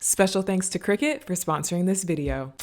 Special thanks to Cricut for sponsoring this video.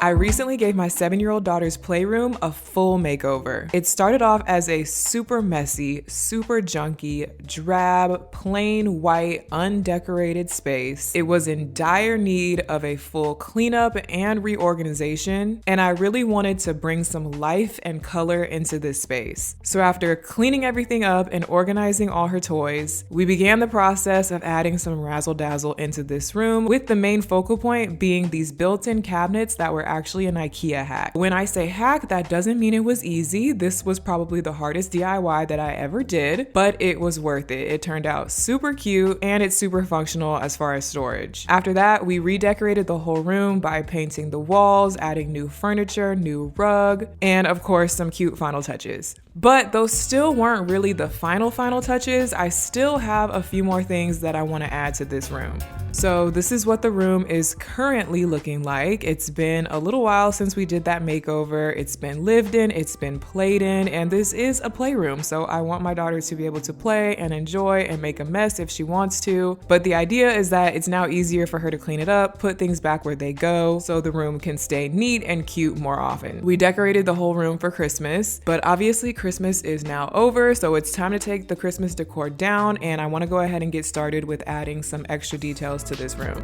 I recently gave my 7-year-old daughter's playroom a full makeover. It started off as a super messy, super junky, drab, plain white, undecorated space. It was in dire need of a full cleanup and reorganization, and I really wanted to bring some life and color into this space. So after cleaning everything up and organizing all her toys, we began the process of adding some razzle dazzle into this room, with the main focal point being these built-in cabinets that were actually an IKEA hack. When I say hack, that doesn't mean it was easy. This was probably the hardest DIY that I ever did, but it was worth it. It turned out super cute and it's super functional as far as storage. After that, we redecorated the whole room by painting the walls, adding new furniture, new rug, and of course some cute final touches. But those still weren't really the final touches. I still have a few more things that I want to add to this room. So this is what the room is currently looking like. It's been a little while since we did that makeover. It's been lived in, it's been played in, and this is a playroom. So I want my daughter to be able to play and enjoy and make a mess if she wants to. But the idea is that it's now easier for her to clean it up, put things back where they go, so the room can stay neat and cute more often. We decorated the whole room for Christmas, but obviously Christmas is now over, so it's time to take the Christmas decor down, and I want to go ahead and get started with adding some extra details to this room.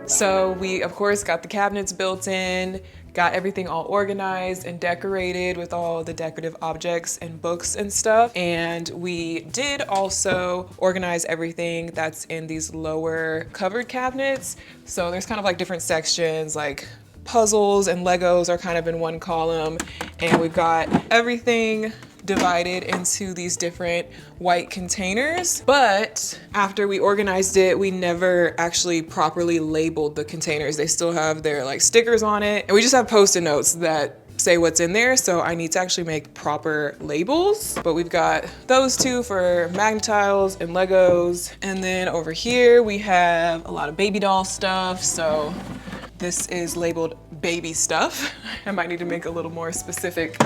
So we, of course, got the cabinets built in, got everything all organized and decorated with all the decorative objects and books and stuff. And we did also organize everything that's in these lower covered cabinets. So there's kind of like different sections, like puzzles and Legos are kind of in one column. And we've got everything divided into these different white containers. But after we organized it, we never actually properly labeled the containers. They still have their like stickers on it, and we just have Post-it notes that say what's in there. So I need to actually make proper labels. But we've got those two for Magnetiles and Legos. And then over here we have a lot of baby doll stuff. So this is labeled baby stuff. I might need to make a little more specific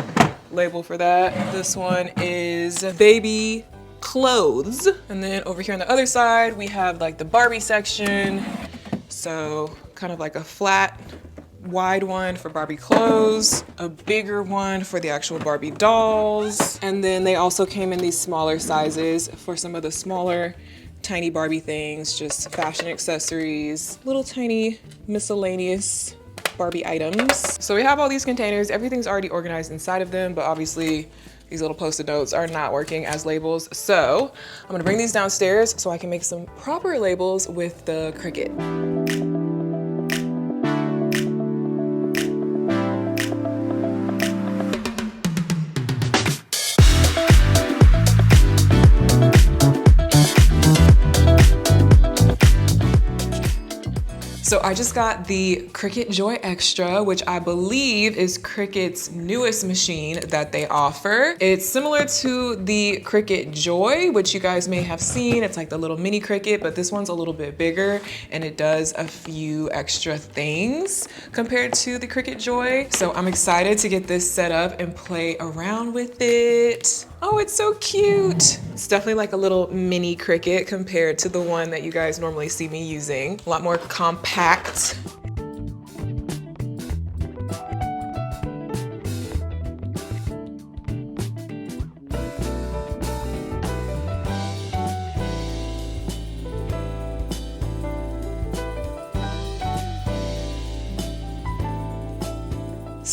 label for that. This one is baby clothes. And then over here on the other side, we have like the Barbie section. So kind of like a flat, wide one for Barbie clothes, a bigger one for the actual Barbie dolls. And then they also came in these smaller sizes for some of the smaller tiny Barbie things, just fashion accessories, little tiny miscellaneous Barbie items. So we have all these containers, everything's already organized inside of them, but obviously these little Post-it notes are not working as labels. So I'm gonna bring these downstairs so I can make some proper labels with the Cricut. So I just got the Cricut Joy Extra, which I believe is Cricut's newest machine that they offer. It's similar to the Cricut Joy, which you guys may have seen. It's like the little mini Cricut, but this one's a little bit bigger and it does a few extra things compared to the Cricut Joy. So I'm excited to get this set up and play around with it. Oh, it's so cute. It's definitely like a little mini Cricut compared to the one that you guys normally see me using. A lot more compact.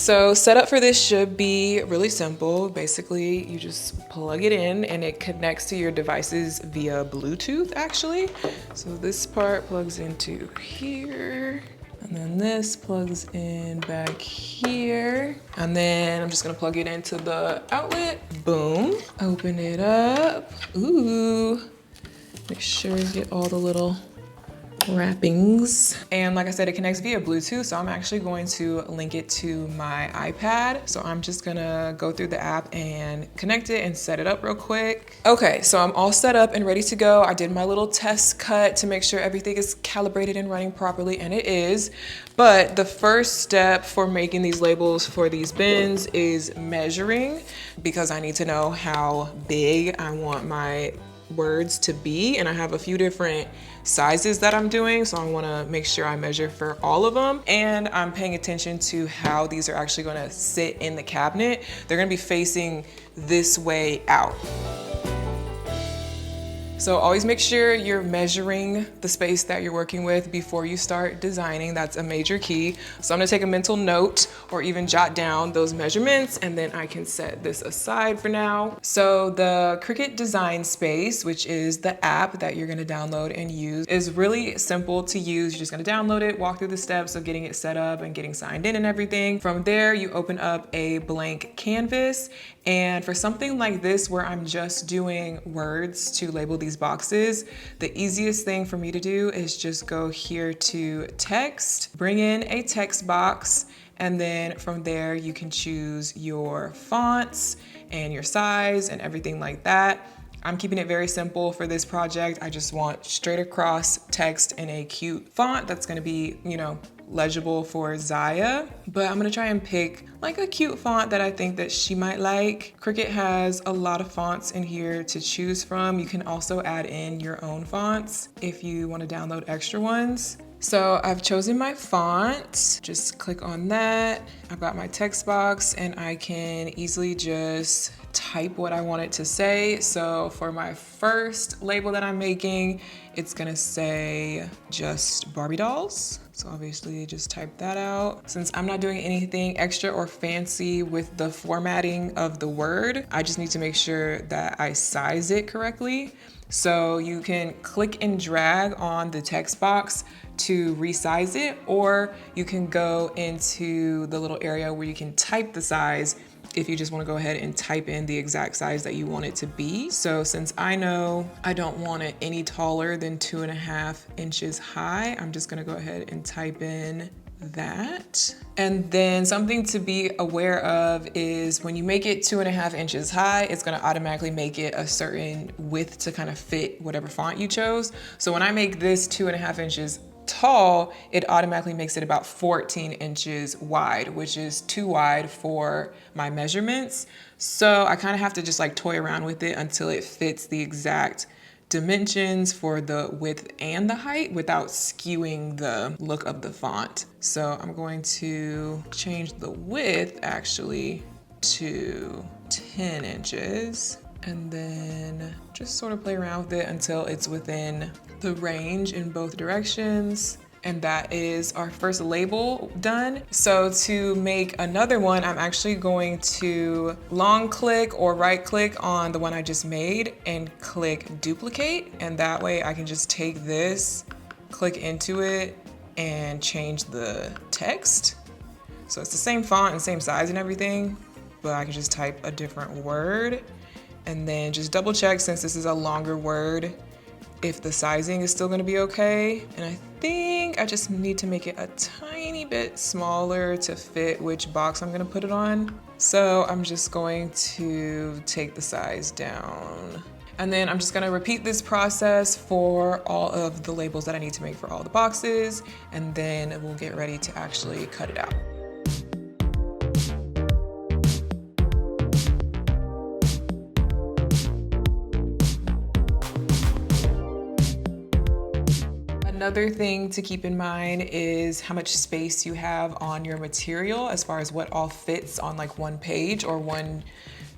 So setup for this should be really simple. Basically, you just plug it in and it connects to your devices via Bluetooth actually. So this part plugs into here. And then this plugs in back here. And then I'm just gonna plug it into the outlet. Boom. Open it up. Ooh. Make sure you get all the little wrappings. And like I said, it connects via Bluetooth, so I'm actually going to link it to my iPad. So I'm just gonna go through the app and connect it and set it up real quick. Okay, so I'm all set up and ready to go. I did my little test cut to make sure everything is calibrated and running properly, and it is. But the first step for making these labels for these bins is measuring, because I need to know how big I want my words to be, and I have a few different sizes that I'm doing, so I want to make sure I measure for all of them, and I'm paying attention to how these are actually going to sit in the cabinet. They're going to be facing this way out. So always make sure you're measuring the space that you're working with before you start designing. That's a major key. So I'm gonna take a mental note or even jot down those measurements, and then I can set this aside for now. So the Cricut Design Space, which is the app that you're gonna download and use, is really simple to use. You're just gonna download it, walk through the steps of getting it set up and getting signed in and everything. From there, you open up a blank canvas. And for something like this, where I'm just doing words to label these boxes, the easiest thing for me to do is just go here to text, bring in a text box, and then from there you can choose your fonts and your size and everything like that. I'm keeping it very simple for this project. I just want straight across text in a cute font that's gonna be, you know, legible for Ziya, but I'm gonna try and pick like a cute font that I think that she might like. Cricut has a lot of fonts in here to choose from. You can also add in your own fonts if you want to download extra ones. So I've chosen my font, just click on that. I've got my text box and I can easily just type what I want it to say. So for my first label that I'm making, it's gonna say just Barbie dolls. So obviously just type that out. Since I'm not doing anything extra or fancy with the formatting of the word, I just need to make sure that I size it correctly. So you can click and drag on the text box to resize it, or you can go into the little area where you can type the size if you just want to go ahead and type in the exact size that you want it to be. So since I know I don't want it any taller than 2.5 inches high, I'm just gonna go ahead and type in that. And then something to be aware of is when you make it 2.5 inches high, it's gonna automatically make it a certain width to kind of fit whatever font you chose. So when I make this 2.5 inches tall, it automatically makes it about 14 inches wide, which is too wide for my measurements. So I kind of have to just like toy around with it until it fits the exact dimensions for the width and the height without skewing the look of the font. So I'm going to change the width actually to 10 inches and then just sort of play around with it until it's within the range in both directions. And that is our first label done. So to make another one, I'm actually going to long click or right click on the one I just made and click duplicate. And that way I can just take this, click into it and change the text. So it's the same font and same size and everything, but I can just type a different word and then just double check, since this is a longer word, if the sizing is still gonna be okay. And I think I just need to make it a tiny bit smaller to fit which box I'm gonna put it on. So I'm just going to take the size down. And then I'm just gonna repeat this process for all of the labels that I need to make for all the boxes, and then we'll get ready to actually cut it out. Another thing to keep in mind is how much space you have on your material as far as what all fits on like one page or one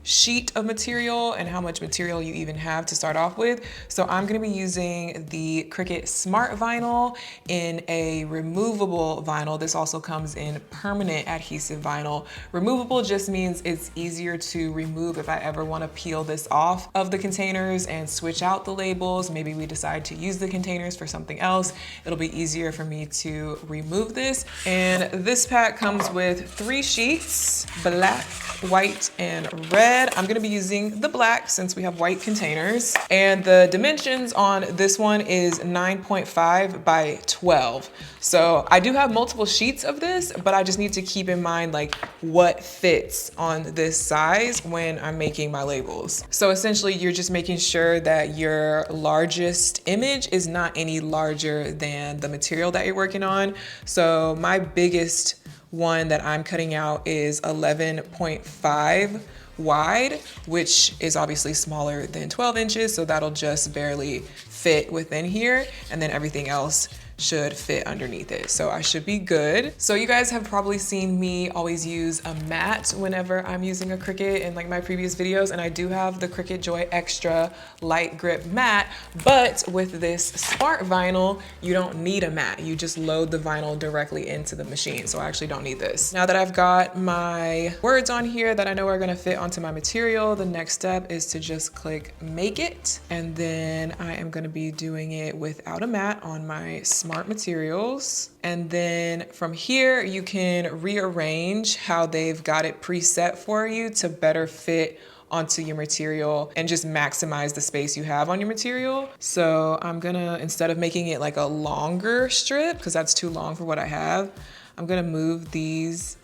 sheet of material and how much material you even have to start off with. So I'm gonna be using the Cricut Smart Vinyl in a removable vinyl. This also comes in permanent adhesive vinyl. Removable just means it's easier to remove if I ever wanna peel this off of the containers and switch out the labels. Maybe we decide to use the containers for something else. It'll be easier for me to remove this. And this pack comes with 3 sheets, black, white, and red. I'm gonna be using the black since we have white containers. And the dimensions on this one is 9.5 by 12. So I do have multiple sheets of this, but I just need to keep in mind like what fits on this size when I'm making my labels. So essentially you're just making sure that your largest image is not any larger than the material that you're working on. So my biggest one that I'm cutting out is 11.5 wide, which is obviously smaller than 12 inches. So that'll just barely fit within here. And then everything else should fit underneath it. So I should be good. So you guys have probably seen me always use a mat whenever I'm using a Cricut in like my previous videos. And I do have the Cricut Joy Extra light grip mat, but with this Smart Vinyl, you don't need a mat. You just load the vinyl directly into the machine. So I actually don't need this. Now that I've got my words on here that I know are gonna fit onto my material, the next step is to just click Make It. And then I am gonna be doing it without a mat on my Smart Materials. And then from here, you can rearrange how they've got it preset for you to better fit onto your material and just maximize the space you have on your material. So I'm gonna, instead of making it like a longer strip, because that's too long for what I have, I'm gonna move these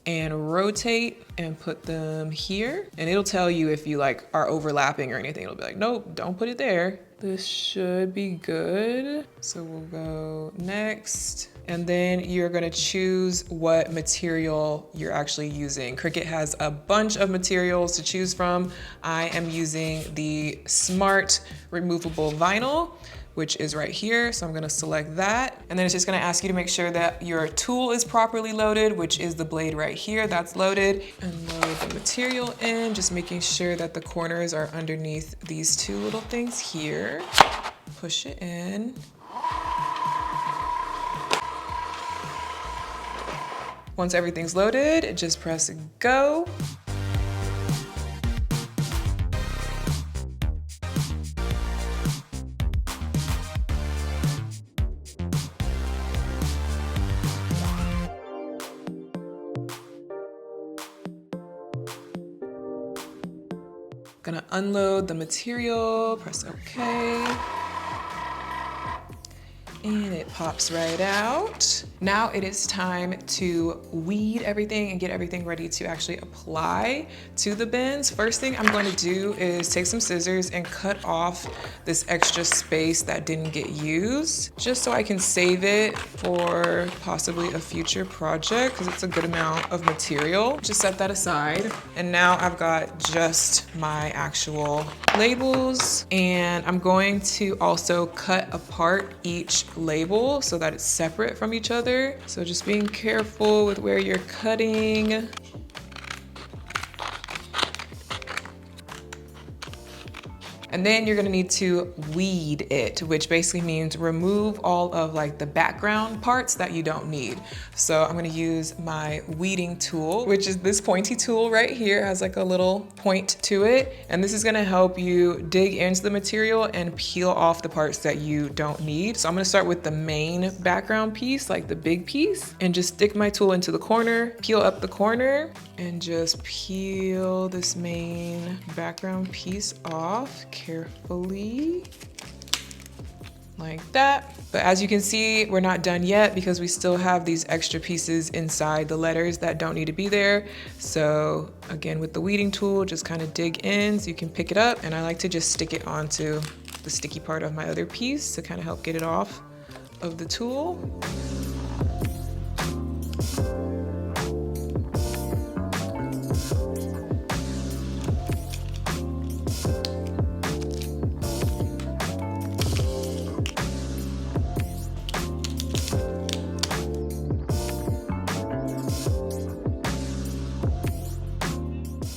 and rotate and put them here. And it'll tell you if you like are overlapping or anything. It'll be like, nope, don't put it there. This should be good. So we'll go next. And then you're gonna choose what material you're actually using. Cricut has a bunch of materials to choose from. I am using the Smart Removable Vinyl, which is right here. So I'm gonna select that. And then it's just gonna ask you to make sure that your tool is properly loaded, which is the blade right here, that's loaded. And load the material in, just making sure that the corners are underneath these 2 little things here. Push it in. Once everything's loaded, just press go. Gonna unload the material, press OK. And it pops right out. Now it is time to weed everything and get everything ready to actually apply to the bins. First thing I'm going to do is take some scissors and cut off this extra space that didn't get used, just so I can save it for possibly a future project, because it's a good amount of material. Just set that aside. And now I've got just my actual labels, and I'm going to also cut apart each label so that it's separate from each other. So just being careful with where you're cutting. And then you're gonna need to weed it, which basically means remove all of like the background parts that you don't need. So I'm gonna use my weeding tool, which is this pointy tool right here. It has like a little point to it. And this is gonna help you dig into the material and peel off the parts that you don't need. So I'm gonna start with the main background piece, like the big piece, and just stick my tool into the corner, peel up the corner, and just peel this main background piece off carefully, like that. But as you can see, we're not done yet because we still have these extra pieces inside the letters that don't need to be there. So again, with the weeding tool, just kind of dig in so you can pick it up. And I like to just stick it onto the sticky part of my other piece to kind of help get it off of the tool.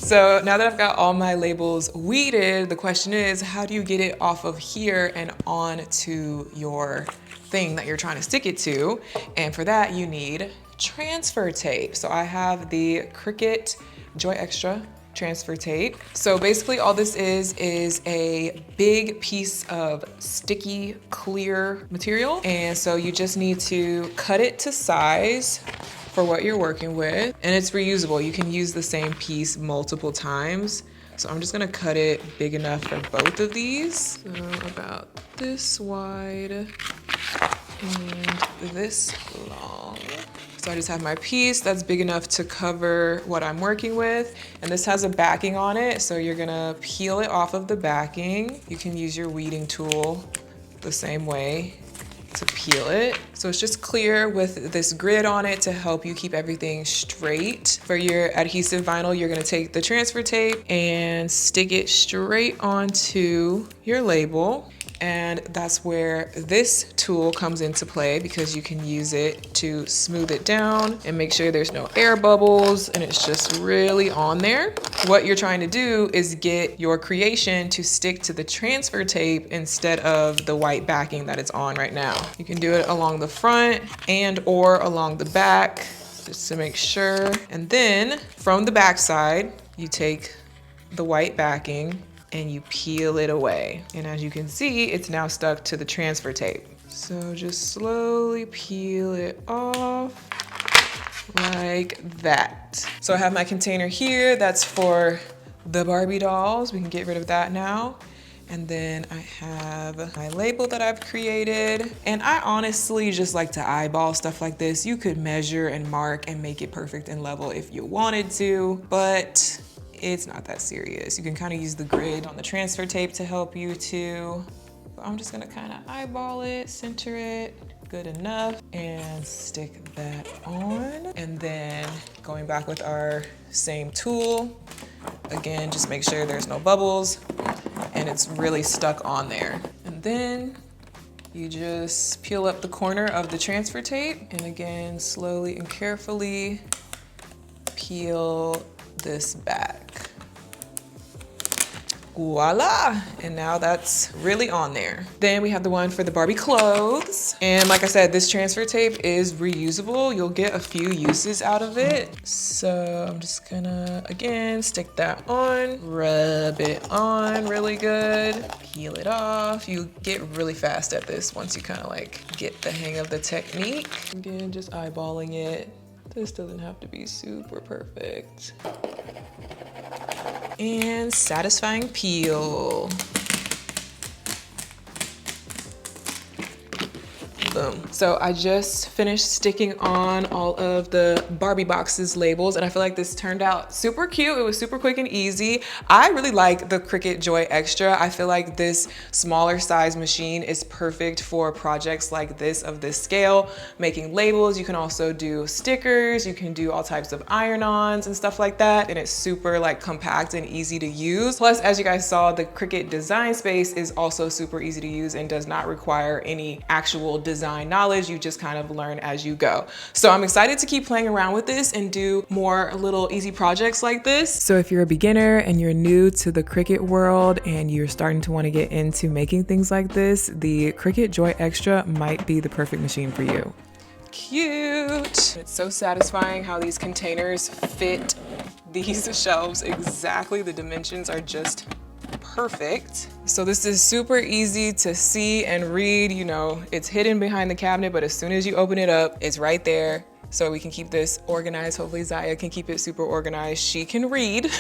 So now that I've got all my labels weeded, the question is, how do you get it off of here and onto your thing that you're trying to stick it to? And for that, you need transfer tape. So I have the Cricut Joy Extra transfer tape. So basically all this is a big piece of sticky clear material. And so you just need to cut it to size for what you're working with. And it's reusable. You can use the same piece multiple times. So I'm just gonna cut it big enough for both of these. So about this wide and this long. So I just have my piece that's big enough to cover what I'm working with. And this has a backing on it, so you're gonna peel it off of the backing. You can use your weeding tool the same way to peel it. So it's just clear with this grid on it to help you keep everything straight. For your adhesive vinyl, you're gonna take the transfer tape and stick it straight onto your label. And that's where this tool comes into play, because you can use it to smooth it down and make sure there's no air bubbles and it's just really on there. What you're trying to do is get your creation to stick to the transfer tape instead of the white backing that it's on right now. You can do it along the front and or along the back, just to make sure. And then from the back side, you take the white backing and you peel it away. And as you can see, it's now stuck to the transfer tape. So just slowly peel it off like that. So I have my container here. That's for the Barbie dolls. We can get rid of that now. And then I have my label that I've created. And I honestly just like to eyeball stuff like this. You could measure and mark and make it perfect and level if you wanted to, but it's not that serious. You can kind of use the grid on the transfer tape to help you too. But I'm just gonna kind of eyeball it, center it, good enough, and stick that on. And then going back with our same tool, again, just make sure there's no bubbles and it's really stuck on there. And then you just peel up the corner of the transfer tape, and again, slowly and carefully peel this back. Voila, and now that's really on there. Then we have the one for the Barbie clothes. And like I said, this transfer tape is reusable. You'll get a few uses out of it. So I'm just gonna, again, stick that on, rub it on really good, peel it off. You get really fast at this once you kind of like get the hang of the technique. Again, just eyeballing it. This doesn't have to be super perfect. And satisfying peel. Boom. So I just finished sticking on all of the Barbie boxes labels, and I feel like this turned out super cute. It was super quick and easy. I really like the Cricut Joy Extra. I feel like this smaller size machine is perfect for projects like this of this scale, making labels. You can also do stickers. You can do all types of iron-ons and stuff like that. And it's super like compact and easy to use. Plus, as you guys saw, the Cricut Design Space is also super easy to use and does not require any actual design knowledge. You just kind of learn as you go. So I'm excited to keep playing around with this and do more little easy projects like this. So if you're a beginner and you're new to the Cricut world and you're starting to want to get into making things like this, the Cricut Joy Extra might be the perfect machine for you. Cute. It's so satisfying how these containers fit these shelves exactly. The dimensions are just perfect. So this is super easy to see and read. You know, it's hidden behind the cabinet, but as soon as you open it up, it's right there. So we can keep this organized. Hopefully Ziya can keep it super organized. She can read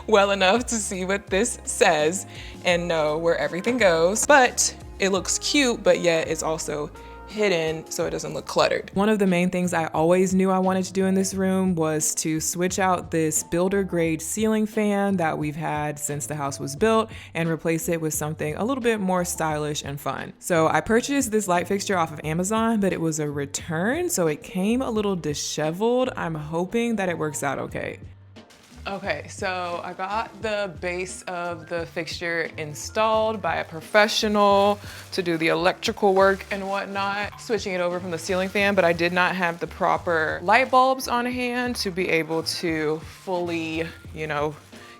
well enough to see what this says and know where everything goes. But it looks cute, but yet it's also hidden so it doesn't look cluttered. One of the main things I always knew I wanted to do in this room was to switch out this builder grade ceiling fan that we've had since the house was built and replace it with something a little bit more stylish and fun. So I purchased this light fixture off of Amazon, but it was a return, so it came a little disheveled. I'm hoping that it works out okay. Okay, so I got the base of the fixture installed by a professional to do the electrical work and whatnot, switching it over from the ceiling fan, but I did not have the proper light bulbs on hand to be able to fully, you know,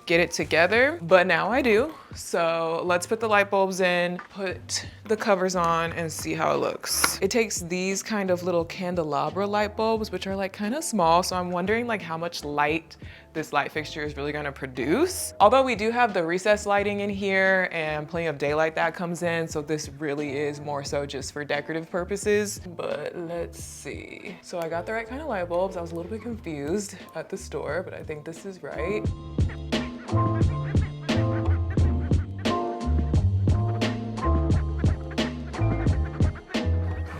get it together, but now I do. So let's put the light bulbs in, put the covers on, and see how it looks. It takes these kind of little candelabra light bulbs, which are like kind of small. So I'm wondering like how much light this light fixture is really gonna produce. Although we do have the recessed lighting in here and plenty of daylight that comes in. So this really is more so just for decorative purposes, but let's see. So I got the right kind of light bulbs. I was a little bit confused at the store, but I think this is right.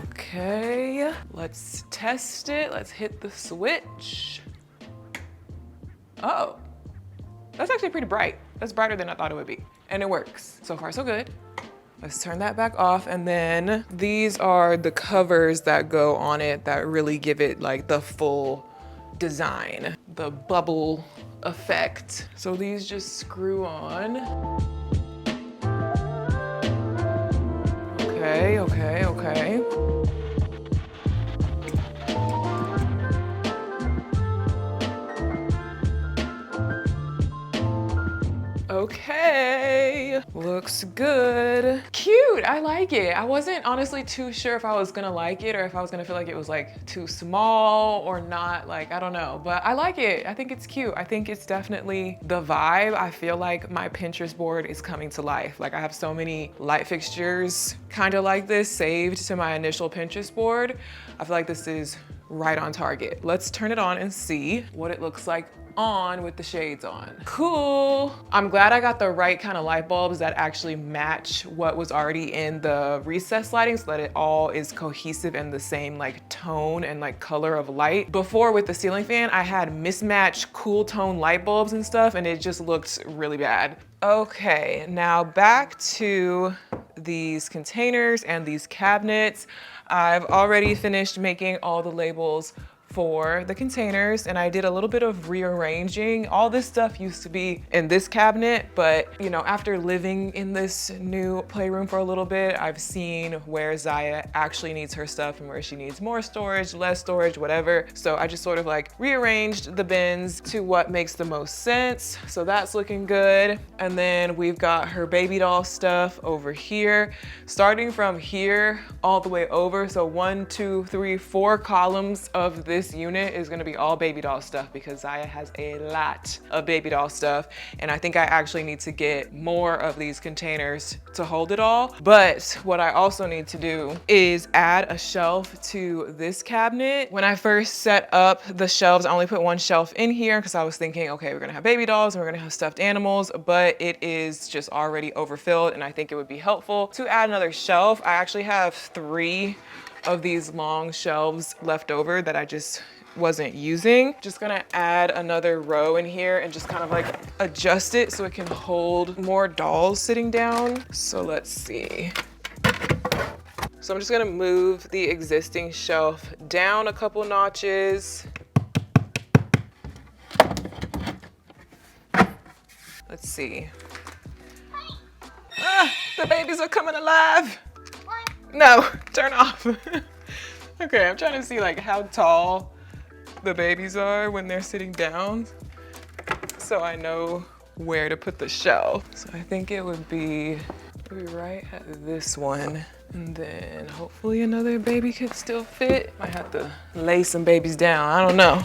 Okay, let's test it. Let's hit the switch. Oh, that's actually pretty bright. That's brighter than I thought it would be. And it works. So far, so good. Let's turn that back off. And then these are the covers that go on it that really give it like the full design, the bubble effect. So these just screw on. Okay, okay, okay. Okay, looks good. Cute, I like it. I wasn't honestly too sure if I was gonna like it or if I was gonna feel like it was like too small or not, like, I don't know, but I like it. I think it's cute. I think it's definitely the vibe. I feel like my Pinterest board is coming to life. Like I have so many light fixtures kind of like this saved to my initial Pinterest board. I feel like this is right on target. Let's turn it on and see what it looks like on with the shades on. Cool. I'm glad I got the right kind of light bulbs that actually match what was already in the recessed lighting so that it all is cohesive and the same like tone and like color of light. Before with the ceiling fan, I had mismatched cool tone light bulbs and stuff and it just looked really bad. Okay, now back to these containers and these cabinets. I've already finished making all the labels for the containers and I did a little bit of rearranging. All this stuff used to be in this cabinet, but you know, after living in this new playroom for a little bit, I've seen where Ziya actually needs her stuff and where she needs more storage, less storage, whatever. So I just sort of like rearranged the bins to what makes the most sense. So that's looking good. And then we've got her baby doll stuff over here, starting from here all the way over. So 1, 2, 3, 4 columns of this unit is gonna be all baby doll stuff because Ziya has a lot of baby doll stuff. And I think I actually need to get more of these containers to hold it all. But what I also need to do is add a shelf to this cabinet. When I first set up the shelves, I only put one shelf in here because I was thinking, okay, we're gonna have baby dolls and we're gonna have stuffed animals, but it is just already overfilled and I think it would be helpful to add another shelf. I actually have 3 of these long shelves left over that I just wasn't using. Just gonna add another row in here and just kind of like adjust it so it can hold more dolls sitting down. So let's see. So I'm just gonna move the existing shelf down a couple notches. Let's see. Ah, the babies are coming alive. No, turn off. Okay, I'm trying to see like how tall the babies are when they're sitting down so I know where to put the shelf. So I think it would be right at this one. And then hopefully another baby could still fit. Might have to lay some babies down, I don't know.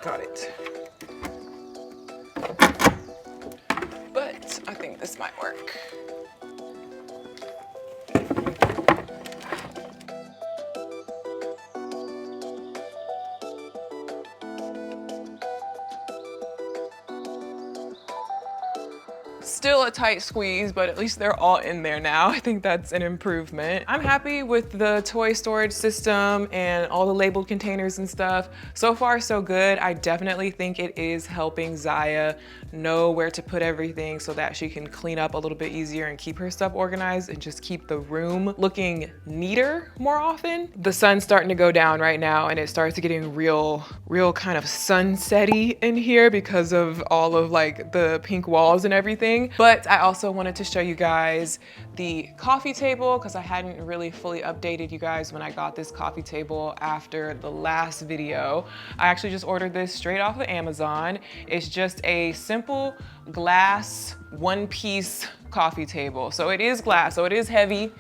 Got it. But I think this might work. Still a tight squeeze, but at least they're all in there now. I think that's an improvement. I'm happy with the toy storage system and all the labeled containers and stuff. So far, so good. I definitely think it is helping Ziya know where to put everything so that she can clean up a little bit easier and keep her stuff organized and just keep the room looking neater more often. The sun's starting to go down right now and it starts getting real kind of sunsetty in here because of all of like the pink walls and everything. But I also wanted to show you guys the coffee table because I hadn't really fully updated you guys when I got this coffee table after the last video. I actually just ordered this straight off of Amazon. It's just a simple glass one-piece coffee table. So it is glass, so it is heavy,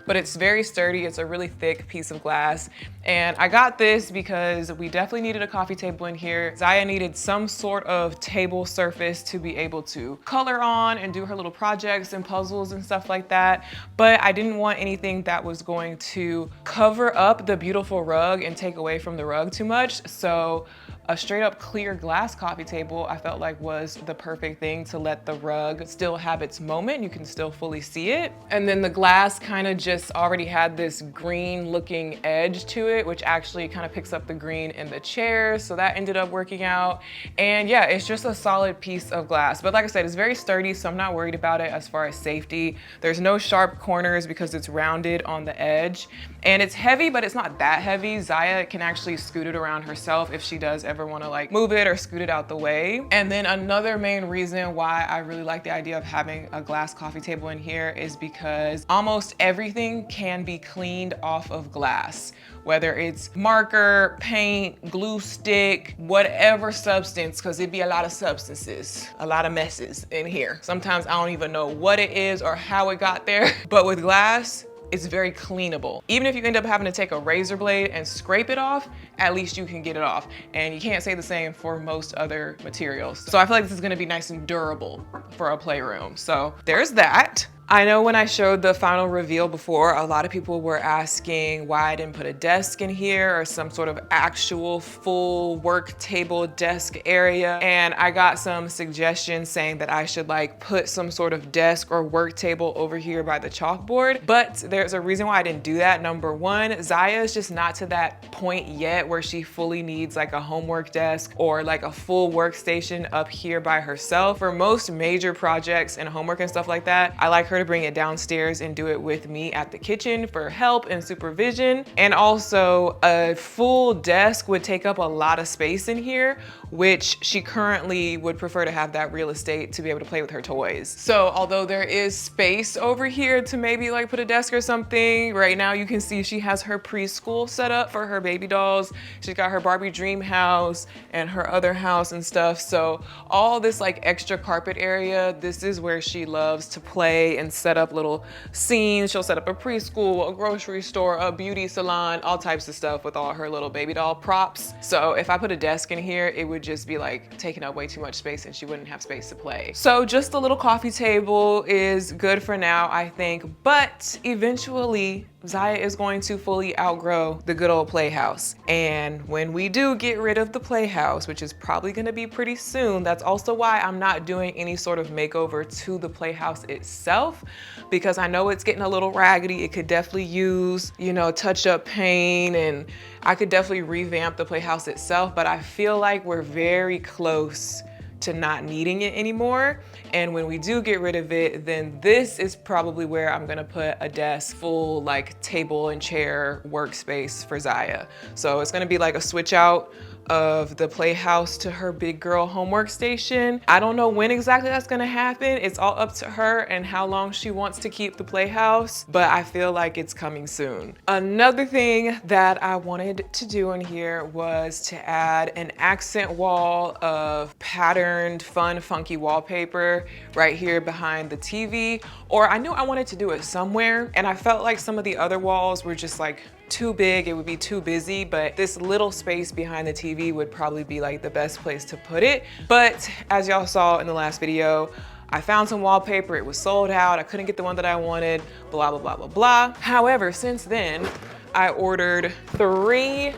but it's very sturdy. It's a really thick piece of glass. And I got this because we definitely needed a coffee table in here. Ziya needed some sort of table surface to be able to color on and do her little projects and puzzles and stuff like that. But I didn't want anything that was going to cover up the beautiful rug and take away from the rug too much. So a straight up clear glass coffee table I felt like was the perfect thing to let the rug still have its moment. You can still fully see it. And then the glass kind of just already had this green looking edge to it, which actually kind of picks up the green in the chairs. So that ended up working out. And yeah, it's just a solid piece of glass. But like I said, it's very sturdy, so I'm not worried about it as far as safety. There's no sharp corners because it's rounded on the edge. And it's heavy, but it's not that heavy. Ziya can actually scoot it around herself if she does ever want to like move it or scoot it out the way. And then another main reason why I really like the idea of having a glass coffee table in here is because almost everything can be cleaned off of glass. Whether it's marker, paint, glue stick, whatever substance, because it'd be a lot of substances, a lot of messes in here. Sometimes I don't even know what it is or how it got there. But with glass, it's very cleanable. Even if you end up having to take a razor blade and scrape it off, at least you can get it off. And you can't say the same for most other materials. So I feel like this is gonna be nice and durable for a playroom. So there's that. I know when I showed the final reveal before, a lot of people were asking why I didn't put a desk in here or some sort of actual full work table desk area. And I got some suggestions saying that I should like put some sort of desk or work table over here by the chalkboard. But there's a reason why I didn't do that. Number one, Ziya is just not to that point yet where she fully needs like a homework desk or like a full workstation up here by herself. For most major projects and homework and stuff like that, I like her to bring it downstairs and do it with me at the kitchen for help and supervision. And also a full desk would take up a lot of space in here, which she currently would prefer to have that real estate to be able to play with her toys. So although there is space over here to maybe like put a desk or something, right now you can see she has her preschool set up for her baby dolls. She's got her Barbie dream house and her other house and stuff. So all this like extra carpet area, this is where she loves to play and set up little scenes. She'll set up a preschool, a grocery store, a beauty salon, all types of stuff with all her little baby doll props. So if I put a desk in here, it would just be like taking up way too much space and she wouldn't have space to play. So just a little coffee table is good for now, I think, but eventually Ziya is going to fully outgrow the good old playhouse. And when we do get rid of the playhouse, which is probably gonna be pretty soon, that's also why I'm not doing any sort of makeover to the playhouse itself, because I know it's getting a little raggedy. It could definitely use, you know, touch up paint, and I could definitely revamp the playhouse itself, but I feel like we're very close to not needing it anymore. And when we do get rid of it, then this is probably where I'm gonna put a desk, full like table and chair workspace for Ziya. So it's gonna be like a switch out of the playhouse to her big girl homework station. I don't know when exactly that's gonna happen. It's all up to her and how long she wants to keep the playhouse, but I feel like it's coming soon. Another thing that I wanted to do in here was to add an accent wall of patterned, fun, funky wallpaper right here behind the TV. Or I knew I wanted to do it somewhere, and I felt like some of the other walls were just like too big, it would be too busy, but this little space behind the TV would probably be like the best place to put it. But as y'all saw in the last video, I found some wallpaper, it was sold out, I couldn't get the one that I wanted, blah, blah, blah, blah, blah. However, since then, I ordered 3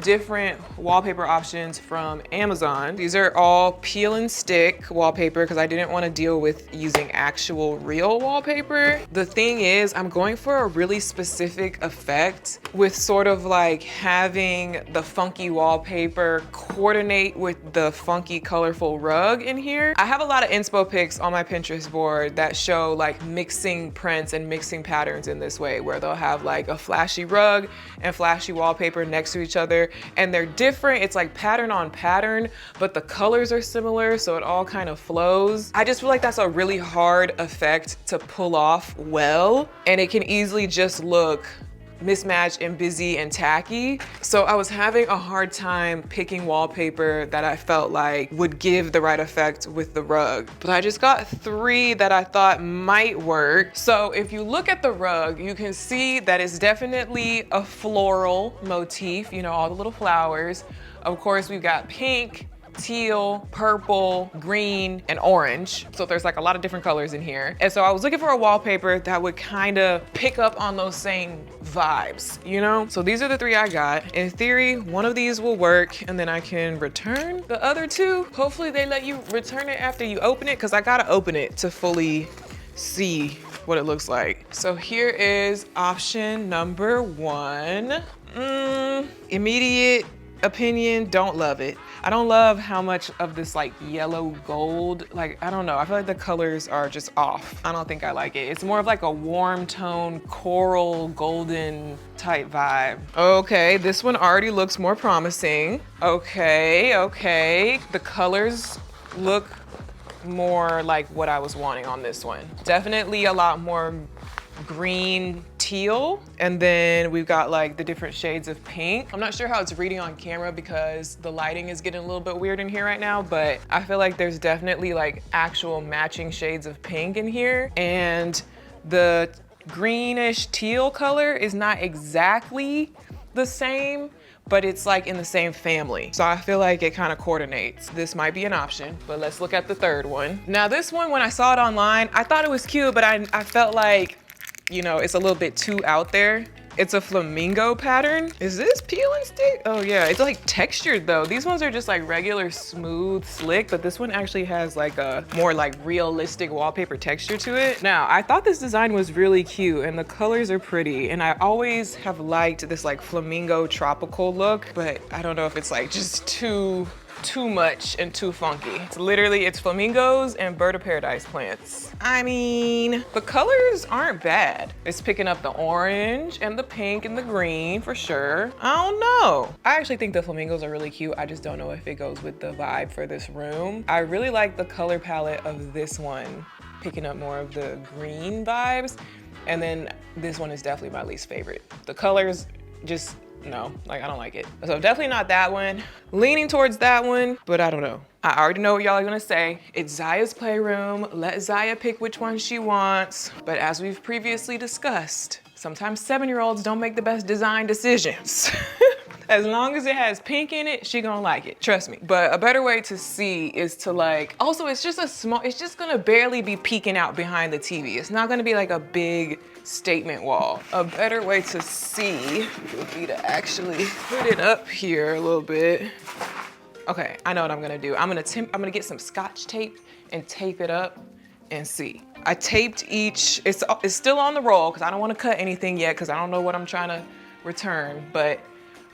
different wallpaper options from Amazon. These are all peel and stick wallpaper because I didn't want to deal with using actual real wallpaper. The thing is, I'm going for a really specific effect with sort of like having the funky wallpaper coordinate with the funky colorful rug in here. I have a lot of inspo pics on my Pinterest board that show like mixing prints and mixing patterns in this way, where they'll have like a flashy rug and flashy wallpaper next to each other. together, and they're different. It's like pattern on pattern, but the colors are similar, so it all kind of flows. I just feel like that's a really hard effect to pull off well, and it can easily just look mismatched and busy and tacky. So I was having a hard time picking wallpaper that I felt like would give the right effect with the rug. But I just got 3 that I thought might work. So if you look at the rug, you can see that it's definitely a floral motif, you know, all the little flowers. Of course, we've got pink, teal, purple, green, and orange. So there's like a lot of different colors in here. And so I was looking for a wallpaper that would kind of pick up on those same vibes, you know? So these are the 3 I got. In theory, one of these will work, and then I can return the other 2. Hopefully they let you return it after you open it, because I gotta open it to fully see what it looks like. So here is option number 1. Immediate opinion, don't love it. I don't love how much of this like yellow gold, like, I don't know. I feel like the colors are just off. I don't think I like it. It's more of like a warm tone, coral, golden type vibe. Okay, this one already looks more promising. Okay. The colors look more like what I was wanting on this one. Definitely a lot more green teal, and then we've got like the different shades of pink. I'm not sure how it's reading on camera because the lighting is getting a little bit weird in here right now, but I feel like there's definitely like actual matching shades of pink in here, and the greenish teal color is not exactly the same, but it's like in the same family. So I feel like it kind of coordinates. This might be an option, but let's look at the third one. Now this one, when I saw it online, I thought it was cute, but I felt like, you know, it's a little bit too out there. It's a flamingo pattern. Is this peel and stick? Oh yeah, it's like textured though. These ones are just like regular smooth, slick, but this one actually has like a more like realistic wallpaper texture to it. Now, I thought this design was really cute and the colors are pretty, and I always have liked this like flamingo tropical look, but I don't know if it's like just too much and too funky. It's flamingos and bird of paradise plants. I mean, the colors aren't bad. It's picking up the orange and the pink and the green for sure. I don't know. I actually think the flamingos are really cute. I just don't know if it goes with the vibe for this room. I really like the color palette of this one, picking up more of the green vibes. And then this one is definitely my least favorite. The colors just, no, like I don't like it. So definitely not that one. Leaning towards that one, but I don't know. I already know what y'all are gonna say. It's Ziya's playroom. Let Ziya pick which one she wants. But as we've previously discussed, sometimes 7-year-olds don't make the best design decisions. As long as it has pink in it, she gonna like it, trust me. But a better way to see is to like, also it's just gonna barely be peeking out behind the TV. It's not gonna be like a big statement wall. A better way to see would be to actually put it up here a little bit. Okay, I know what I'm gonna do. I'm gonna get some Scotch tape and tape it up and see. I taped each, it's still on the roll because I don't wanna cut anything yet because I don't know what I'm trying to return, but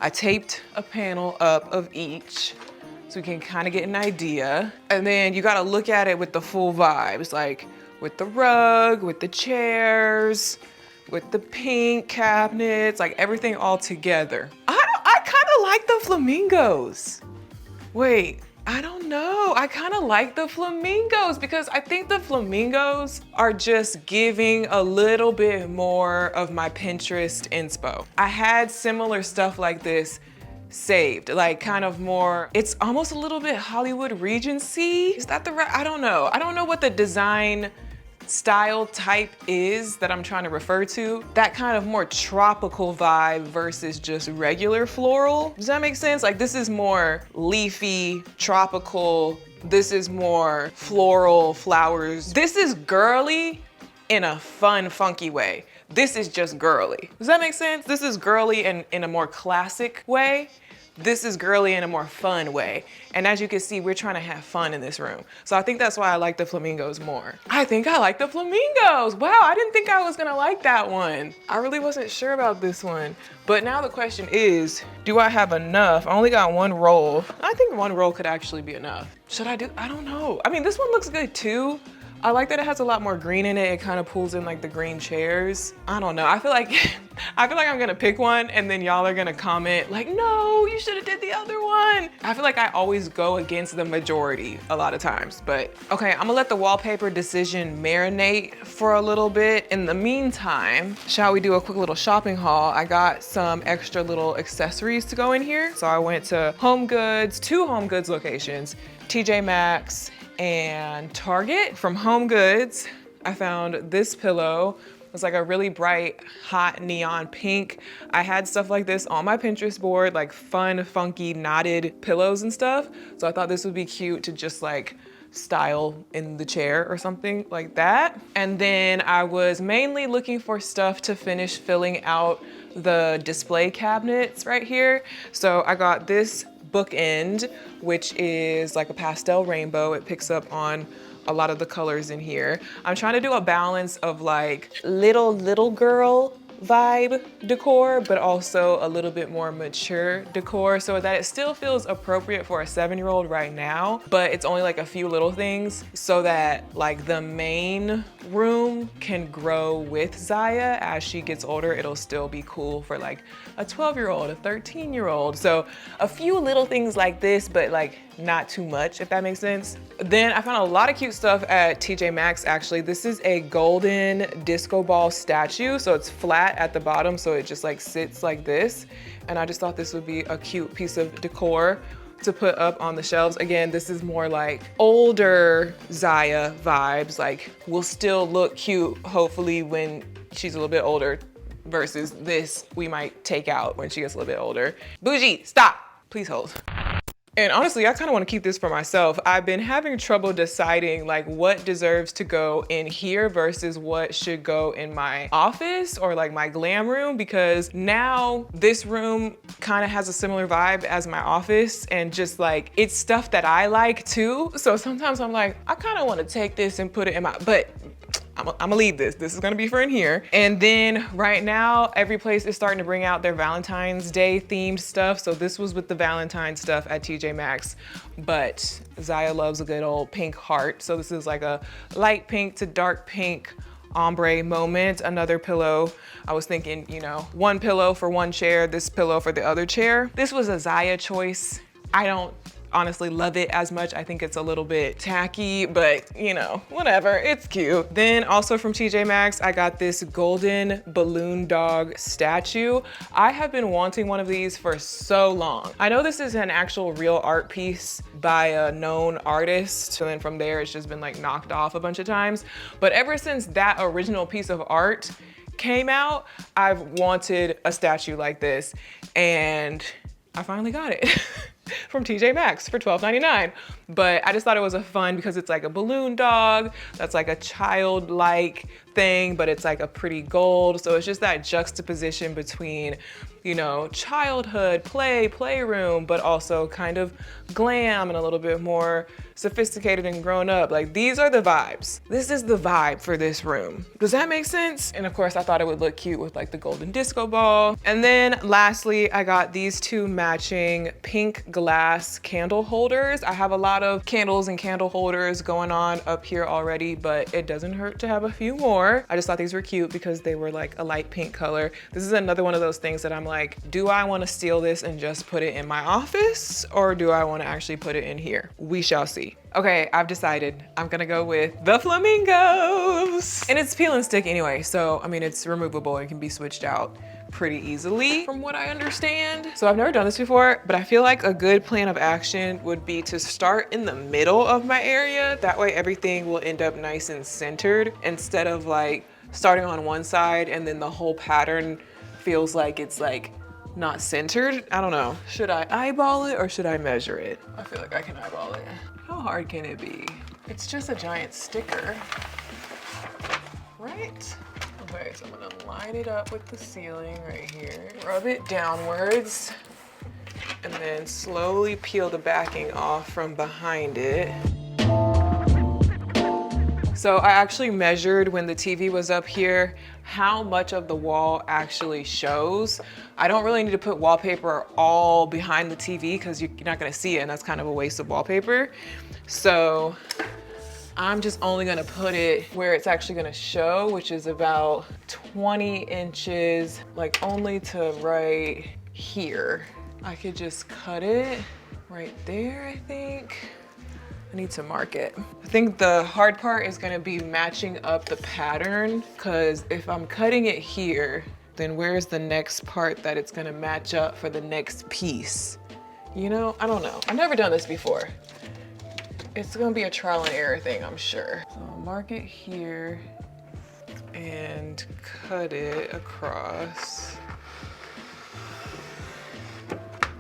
I taped a panel up of each so we can kind of get an idea. And then you gotta look at it with the full vibes, like with the rug, with the chairs, with the pink cabinets, like everything all together. I kind of like the flamingos. Wait, I don't know. I kind of like the flamingos because I think the flamingos are just giving a little bit more of my Pinterest inspo. I had similar stuff like this saved, like kind of more, it's almost a little bit Hollywood Regency. Is that the right, I don't know. I don't know what the design style type is that I'm trying to refer to. That kind of more tropical vibe versus just regular floral. Does that make sense? Like this is more leafy, tropical. This is more floral, flowers. This is girly in a fun, funky way. This is just girly. Does that make sense? This is girly in a more classic way. This is girly in a more fun way. And as you can see, we're trying to have fun in this room. So I think that's why I like the flamingos more. I think I like the flamingos. Wow, I didn't think I was gonna like that one. I really wasn't sure about this one. But now the question is, do I have enough? I only got 1 roll. I think 1 roll could actually be enough. Should I do, I don't know. I mean, this one looks good too. I like that it has a lot more green in it. It kind of pulls in like the green chairs. I don't know. I feel like I feel like I'm gonna pick one and then y'all are gonna comment like, no, you should have did the other one. I feel like I always go against the majority a lot of times, but okay, I'm gonna let the wallpaper decision marinate for a little bit. In the meantime, shall we do a quick little shopping haul? I got some extra little accessories to go in here. So I went to Home Goods, 2 Home Goods locations, TJ Maxx and Target. From Home Goods, I found this pillow. It's like a really bright, hot neon pink. I had stuff like this on my Pinterest board, like fun, funky, knotted pillows and stuff. So I thought this would be cute to just like style in the chair or something like that. And then I was mainly looking for stuff to finish filling out the display cabinets right here. So I got this bookend, which is like a pastel rainbow. It picks up on a lot of the colors in here. I'm trying to do a balance of like little girl vibe decor, but also a little bit more mature decor so that it still feels appropriate for a 7-year-old right now, but it's only like a few little things so that like the main room can grow with Ziya. As she gets older, it'll still be cool for like a 12-year-old, a 13-year-old. So a few little things like this, but like not too much, if that makes sense. Then I found a lot of cute stuff at TJ Maxx actually. This is a golden disco ball statue. So it's flat at the bottom, so it just like sits like this. And I just thought this would be a cute piece of decor to put up on the shelves. Again, this is more like older Ziya vibes. Like will still look cute, hopefully when she's a little bit older, versus this we might take out when she gets a little bit older. Bougie, stop, please hold. And honestly, I kind of want to keep this for myself. I've been having trouble deciding like what deserves to go in here versus what should go in my office or like my glam room, because now this room kind of has a similar vibe as my office and just like it's stuff that I like too. So sometimes I'm like, I kind of want to take this and put it in my, but I'm gonna leave this. This is gonna be for in here. And then right now, every place is starting to bring out their Valentine's Day themed stuff. So this was with the Valentine stuff at TJ Maxx, but Ziya loves a good old pink heart. So this is like a light pink to dark pink ombre moment. Another pillow. I was thinking, you know, one pillow for one chair, this pillow for the other chair. This was a Ziya choice. I don't honestly love it as much. I think it's a little bit tacky, but you know, whatever, it's cute. Then also from TJ Maxx, I got this golden balloon dog statue. I have been wanting one of these for so long. I know this is an actual real art piece by a known artist, and then from there it's just been like knocked off a bunch of times. But ever since that original piece of art came out, I've wanted a statue like this, and I finally got it. From TJ Maxx for $12.99. But I just thought it was a fun because it's like a balloon dog that's like a childlike thing, but it's like a pretty gold. So it's just that juxtaposition between, you know, childhood, playroom, but also kind of glam and a little bit more sophisticated and grown up. Like these are the vibes. This is the vibe for this room. Does that make sense? And of course I thought it would look cute with like the golden disco ball. And then lastly, I got these 2 matching pink glass candle holders. I have a lot of candles and candle holders going on up here already, but it doesn't hurt to have a few more. I just thought these were cute because they were like a light pink color. This is another one of those things that I'm like, do I want to steal this and just put it in my office, or do I want to actually put it in here? We shall see. Okay, I've decided. I'm gonna go with the flamingos. And it's peel and stick anyway, so I mean, it's removable. It can be switched out pretty easily from what I understand. So I've never done this before, but I feel like a good plan of action would be to start in the middle of my area. That way everything will end up nice and centered instead of like starting on one side and then the whole pattern feels like it's like not centered. I don't know. Should I eyeball it or should I measure it? I feel like I can eyeball it. How hard can it be? It's just a giant sticker, right? Okay, so I'm gonna line it up with the ceiling right here. Rub it downwards and then slowly peel the backing off from behind it. So I actually measured when the TV was up here how much of the wall actually shows. I don't really need to put wallpaper all behind the TV because you're not gonna see it and that's kind of a waste of wallpaper. So I'm just only gonna put it where it's actually gonna show, which is about 20 inches, like only to right here. I could just cut it right there, I think. I need to mark it. I think the hard part is gonna be matching up the pattern, because if I'm cutting it here, then where's the next part that it's gonna match up for the next piece? You know, I don't know. I've never done this before. It's gonna be a trial and error thing, I'm sure. So I'll mark it here and cut it across.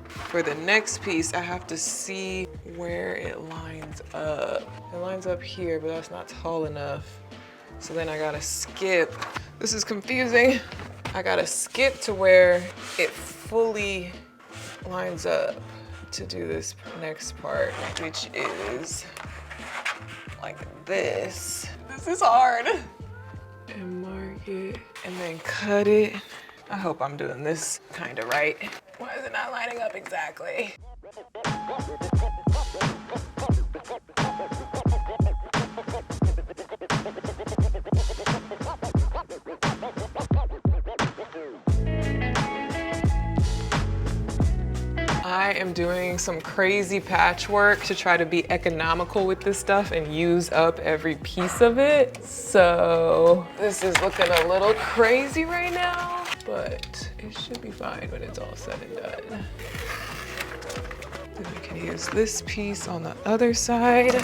For the next piece, I have to see where it lines up. It lines up here, but that's not tall enough. So then I gotta skip. This is confusing. I gotta skip to where it fully lines up to do this next part, which is like this. This is hard. And mark it, and then cut it. I hope I'm doing this kind of right. Why is it not lining up exactly? I am doing some crazy patchwork to try to be economical with this stuff and use up every piece of it. So this is looking a little crazy right now, but it should be fine when it's all said and done. Then I can use this piece on the other side.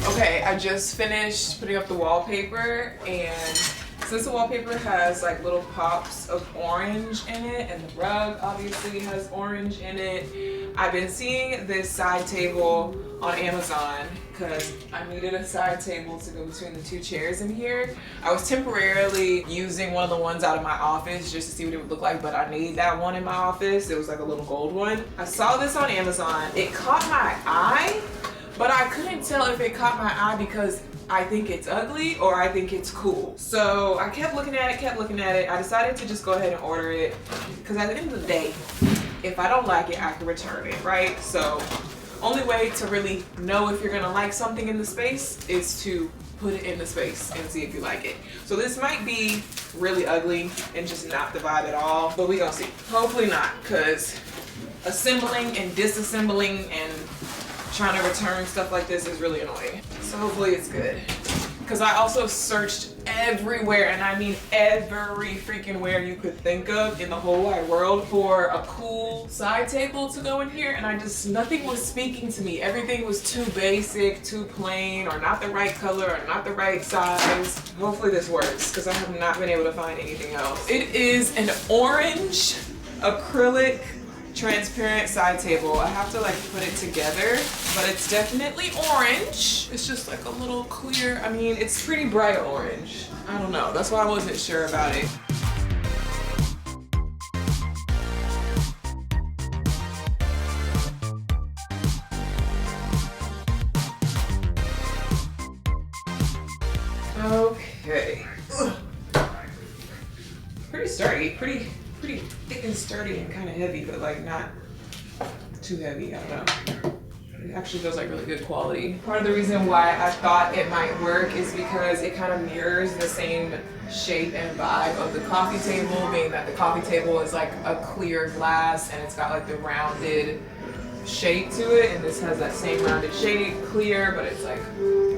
Okay, I just finished putting up the wallpaper, and since the wallpaper has like little pops of orange in it, and the rug obviously has orange in it, I've been seeing this side table on Amazon because I needed a side table to go between the two chairs in here. I was temporarily using one of the ones out of my office just to see what it would look like, but I need that one in my office. It was like a little gold one. I saw this on Amazon. It caught my eye, but I couldn't tell if it caught my eye because I think it's ugly or I think it's cool. So I kept looking at it. I decided to just go ahead and order it because at the end of the day, if I don't like it, I can return it, right? So only way to really know if you're gonna like something in the space is to put it in the space and see if you like it. So this might be really ugly and just not the vibe at all, but we gonna see. Hopefully not, because assembling and disassembling and trying to return stuff like this is really annoying. So hopefully it's good. Because I also searched everywhere, and I mean every freaking where you could think of in the whole wide world for a cool side table to go in here, and nothing was speaking to me. Everything was too basic, too plain, or not the right color, or not the right size. Hopefully this works, because I have not been able to find anything else. It is an orange acrylic transparent side table. I have to like put it together, but it's definitely orange. It's just like a little clear, I mean, it's pretty bright orange. I don't know, that's why I wasn't sure about it. Okay. Ugh. Pretty sturdy, pretty thick and sturdy and kind of heavy, but like not too heavy. I don't know. It actually feels like really good quality. Part of the reason why I thought it might work is because it kind of mirrors the same shape and vibe of the coffee table, being that the coffee table is like a clear glass and it's got like the rounded shape to it, and this has that same rounded shape, clear, but it's like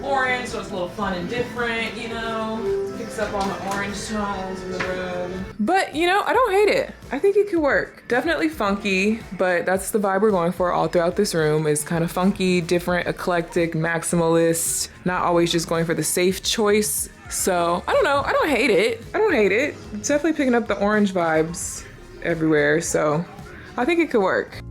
orange, so it's a little fun and different, you know? Picks up on the orange tones in the room. But, you know, I don't hate it. I think it could work. Definitely funky, but that's the vibe we're going for all throughout this room, is kind of funky, different, eclectic, maximalist, not always just going for the safe choice. So, I don't know. I don't hate it. I don't hate it. It's definitely picking up the orange vibes everywhere, so I think it could work.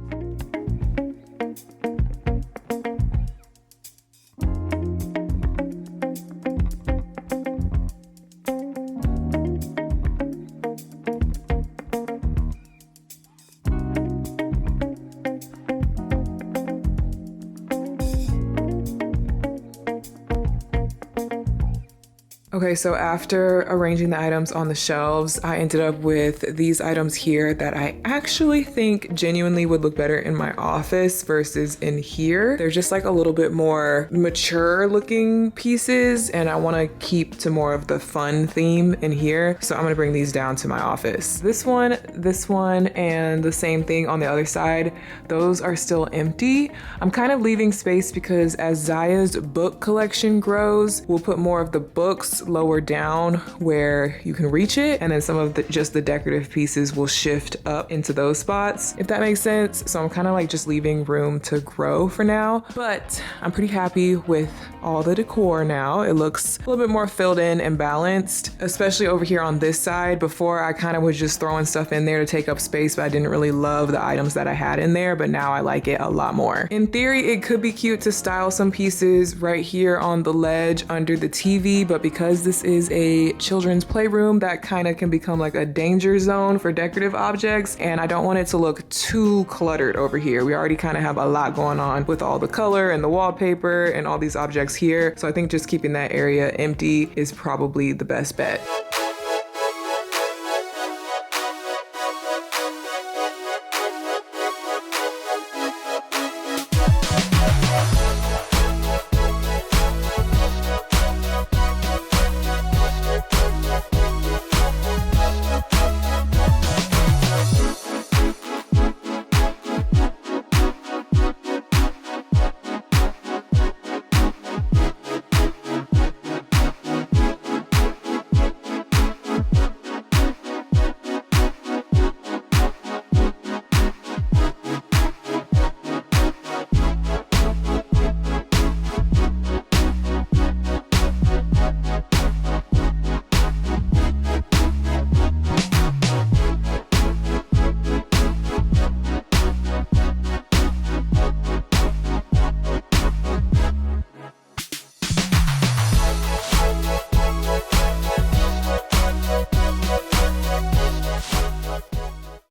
Okay, so after arranging the items on the shelves, I ended up with these items here that I actually think genuinely would look better in my office versus in here. They're just like a little bit more mature looking pieces, and I want to keep to more of the fun theme in here. So I'm gonna bring these down to my office. This one, and the same thing on the other side, those are still empty. I'm kind of leaving space because as Ziya's book collection grows, we'll put more of the books lower down where you can reach it, and then some of just the decorative pieces will shift up into those spots, if that makes sense. So I'm kind of like just leaving room to grow for now, but I'm pretty happy with all the decor now. It looks a little bit more filled in and balanced, especially over here on this side. Before, I kind of was just throwing stuff in there to take up space, but I didn't really love the items that I had in there, but now I like it a lot more. In theory, it could be cute to style some pieces right here on the ledge under the TV, but because this is a children's playroom, that kind of can become like a danger zone for decorative objects, and I don't want it to look too cluttered over here. We already kind of have a lot going on with all the color and the wallpaper and all these objects here, so I think just keeping that area empty is probably the best bet.